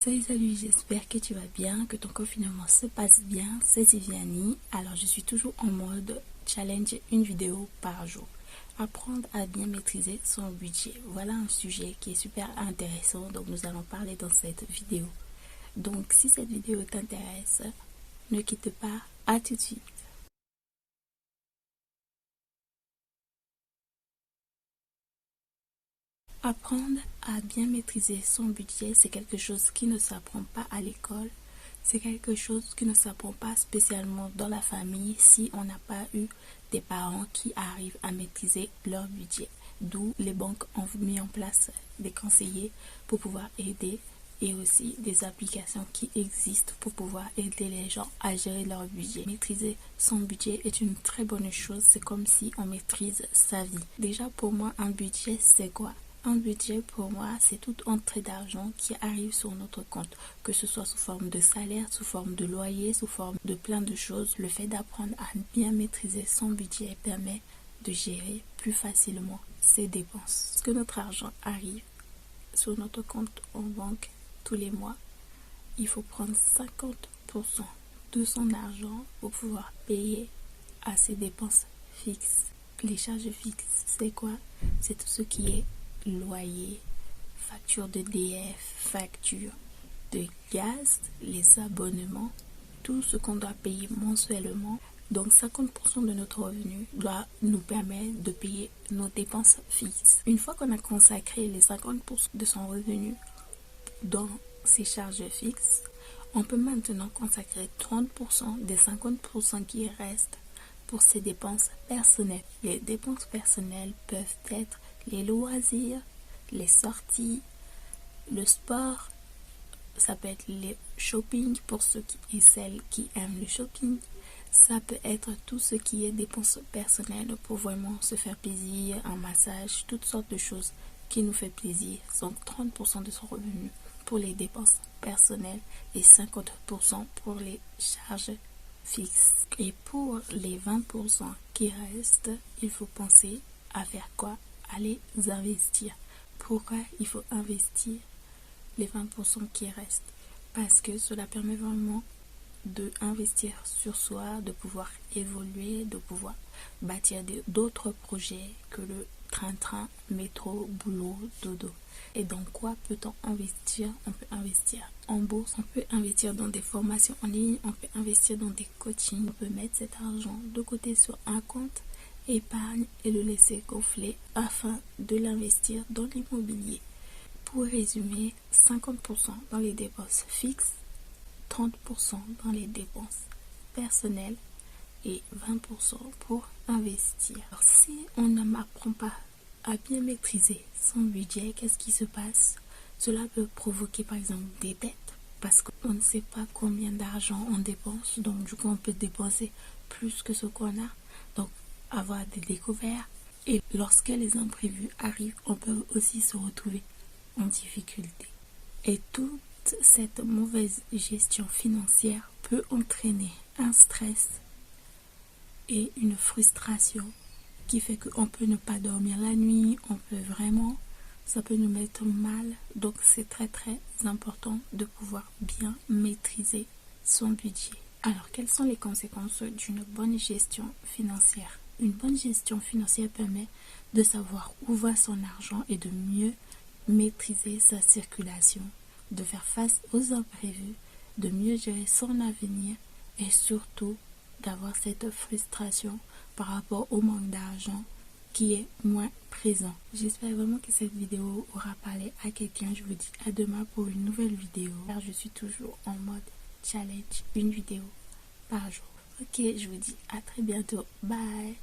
Salut, j'espère que tu vas bien, que ton confinement se passe bien. C'est Viviani. Alors, je suis toujours en mode challenge, une vidéo par jour. Apprendre à bien maîtriser son budget. Voilà un sujet qui est super intéressant, donc nous allons parler dans cette vidéo. Donc, si cette vidéo t'intéresse, ne quitte pas, à tout de suite. Apprendre à bien maîtriser son budget, c'est quelque chose qui ne s'apprend pas à l'école. C'est quelque chose qui ne s'apprend pas spécialement dans la famille si on n'a pas eu des parents qui arrivent à maîtriser leur budget. D'où les banques ont mis en place des conseillers pour pouvoir aider et aussi des applications qui existent pour pouvoir aider les gens à gérer leur budget. Maîtriser son budget est une très bonne chose. C'est comme si on maîtrise sa vie. Déjà pour moi, un budget, c'est quoi? Un budget, pour moi, c'est toute entrée d'argent qui arrive sur notre compte, que ce soit sous forme de salaire, sous forme de loyer, sous forme de plein de choses. Le fait d'apprendre à bien maîtriser son budget permet de gérer plus facilement ses dépenses. Parce que notre argent arrive sur notre compte en banque tous les mois, il faut prendre 50% de son argent pour pouvoir payer à ses dépenses fixes. Les charges fixes, c'est quoi? C'est tout ce qui est loyer, facture d'EDF, facture de gaz, les abonnements, tout ce qu'on doit payer mensuellement. Donc 50% de notre revenu doit nous permettre de payer nos dépenses fixes. Une fois qu'on a consacré les 50% de son revenu dans ces charges fixes, on peut maintenant consacrer 30% des 50% qui restent pour ses dépenses personnelles. Les dépenses personnelles peuvent être les loisirs, les sorties, le sport, ça peut être les shopping pour ceux et celles qui aiment le shopping. Ça peut être tout ce qui est dépenses personnelles pour vraiment se faire plaisir, un massage, toutes sortes de choses qui nous fait plaisir. Donc 30% de son revenu pour les dépenses personnelles et 50% pour les charges fixes. Et pour les 20% qui restent, il faut penser à faire quoi? À les investir. Pourquoi il faut investir les 20% qui restent? Parce que cela permet vraiment d'investir sur soi, de pouvoir évoluer, de pouvoir bâtir d'autres projets que le train-train, métro, boulot, dodo. Et dans quoi peut-on investir? On peut investir en bourse, on peut investir dans des formations en ligne, on peut investir dans des coachings, on peut mettre cet argent de côté sur un compte épargne et le laisser gonfler afin de l'investir dans l'immobilier. Pour résumer, 50% dans les dépenses fixes, 30% dans les dépenses personnelles et 20% pour investir. Alors, si on ne m'apprend pas à bien maîtriser son budget, qu'est-ce qui se passe? Cela peut provoquer par exemple des dettes parce qu'on ne sait pas combien d'argent on dépense, donc du coup on peut dépenser plus que ce qu'on a, donc avoir des découvertes, et lorsque les imprévus arrivent, on peut aussi se retrouver en difficulté. Et toute cette mauvaise gestion financière peut entraîner un stress et une frustration qui fait qu'on peut ne pas dormir la nuit, ça peut nous mettre mal. Donc c'est très très important de pouvoir bien maîtriser son budget. Alors, quelles sont les conséquences d'une bonne gestion financière? Une bonne gestion financière permet de savoir où va son argent et de mieux maîtriser sa circulation, de faire face aux imprévus, de mieux gérer son avenir et surtout d'avoir cette frustration par rapport au manque d'argent qui est moins présent. J'espère vraiment que cette vidéo aura parlé à quelqu'un. Je vous dis à demain pour une nouvelle vidéo, car je suis toujours en mode challenge, une vidéo par jour. Ok, je vous dis à très bientôt. Bye.